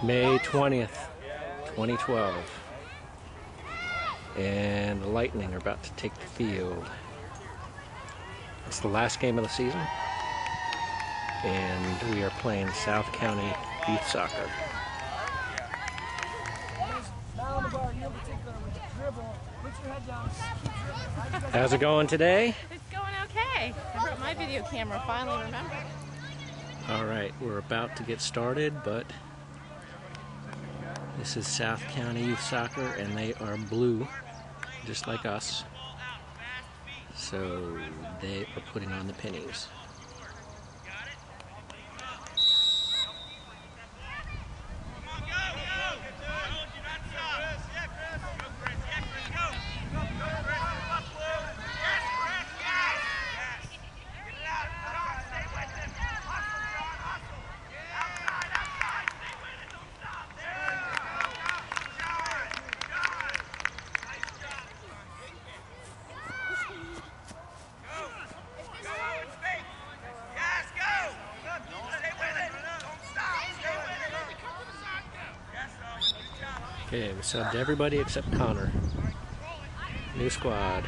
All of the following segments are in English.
May 20th, 2012. And the Lightning are about to take the field. It's the last game of the season. And we are playing South County Youth Soccer. How's it going today? It's going okay. I brought my video camera, finally remembered. Alright, we're about to get started, but this is South County Youth Soccer, and they are blue, just like us. So they are putting on the pennies. Okay, we subbed everybody except Connor. New squad.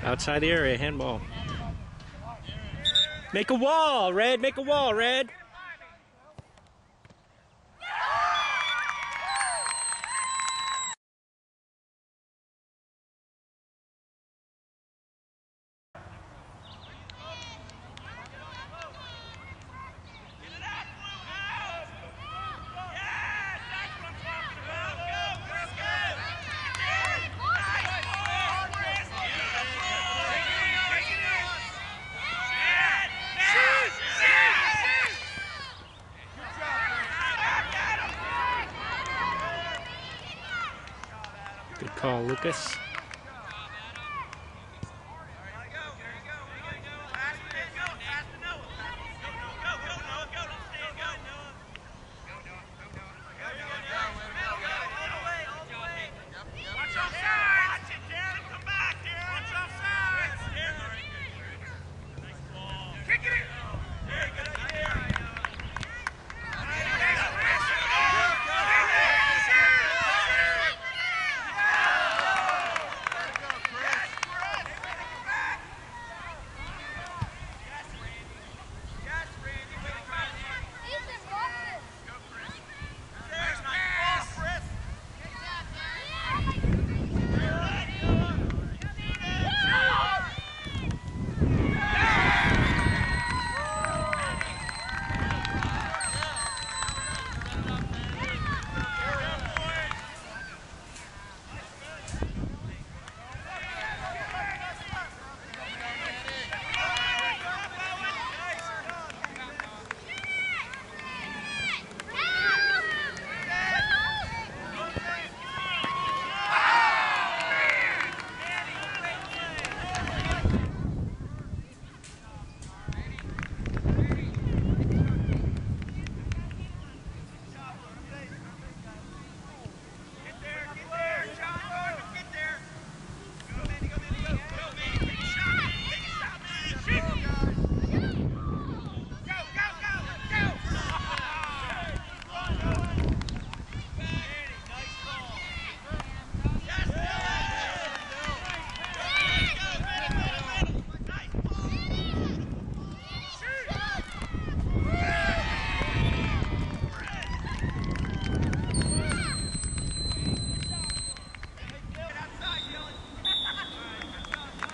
Outside the area, handball. Make a wall, Red, make a wall, Red. Good call, Lucas.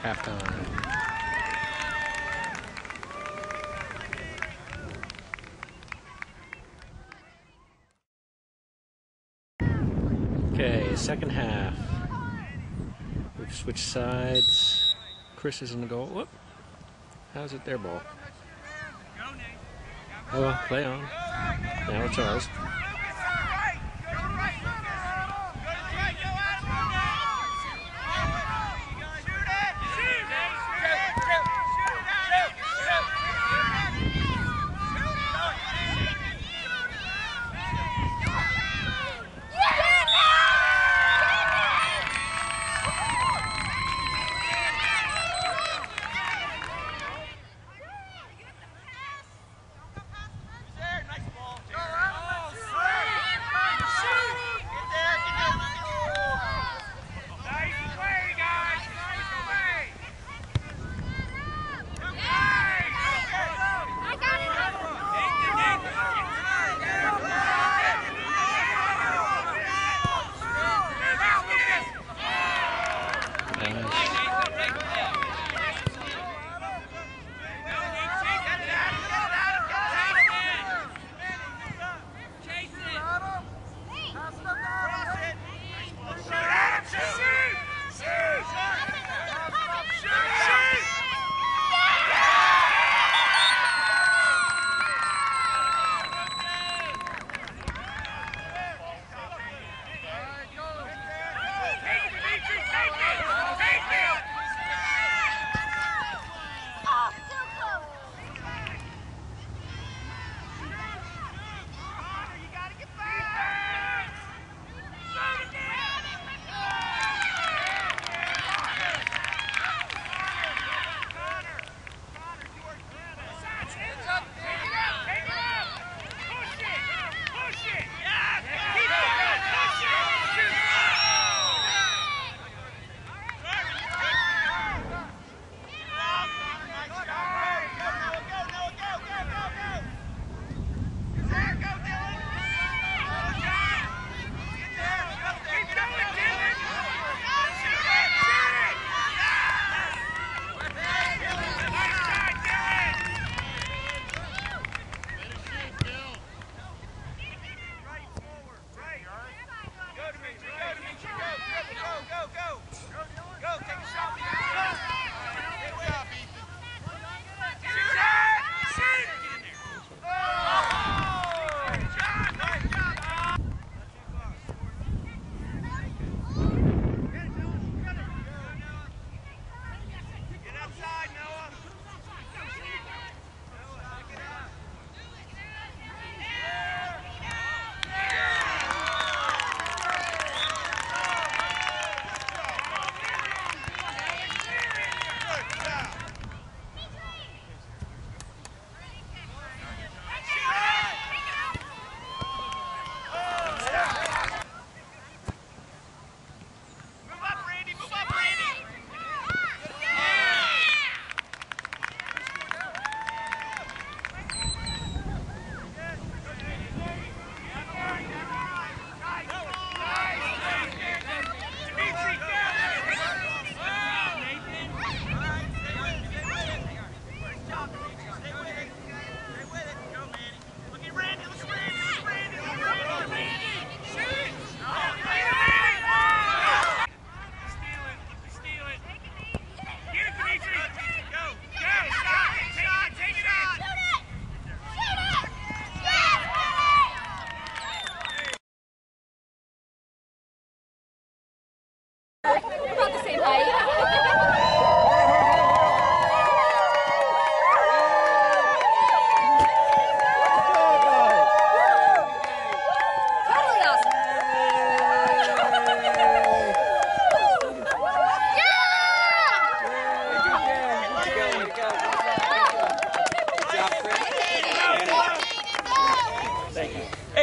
halftime. second half. We've switched sides. Chris is in the goal. Whoop. How's it their ball? Oh, well, play on. Now it's ours.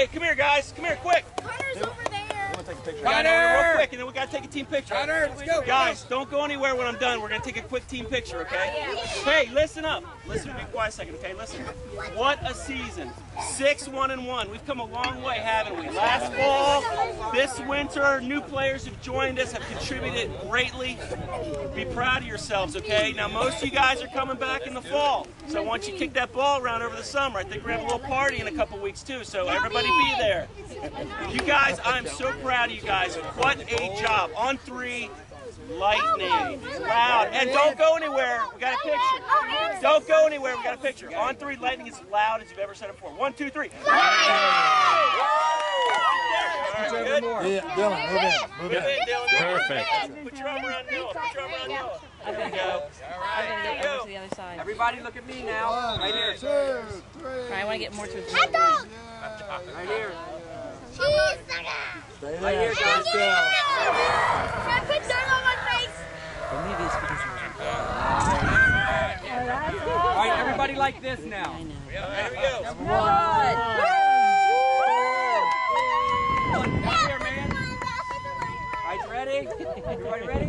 Hey, come here, guys. Come here, quick. Hunter's over there. Want to take a picture? Real quick, and then we got to take a team picture. Hunter, let's go. Guys, don't go anywhere when I'm done. We're going to take a quick team picture, okay? Hey, listen up. Listen to me quiet a second, okay? Listen. What a season. 6-1-1. We've come a long way, haven't we? Last fall, this winter, new players have joined us, have contributed greatly. Be proud of yourselves, okay? Now, most of you guys are coming back in the fall. So I want you to kick that ball around over the summer. I think we're going to have a little party in a couple weeks, too. So everybody be there. You guys, I'm so proud of you guys. What a job. On 3, Lightning. Loud. And don't go anywhere. We got a picture. Don't go anywhere. We got a picture. On 3, Lightning is loud as you've ever said it before. 1, 2, 3. Good. Yeah, Dylan, move in. Move in, Dylan. Perfect. Put your arm around Noah. Put your arm around Noah. There you go. I'm going to get over to the other side. Everybody look at me now. Right here. 2, 3. I want to get more to his Right here. Stay Right here, there. guys. All right, everybody like this now. There we go. Here, man. All right, ready? Everybody ready?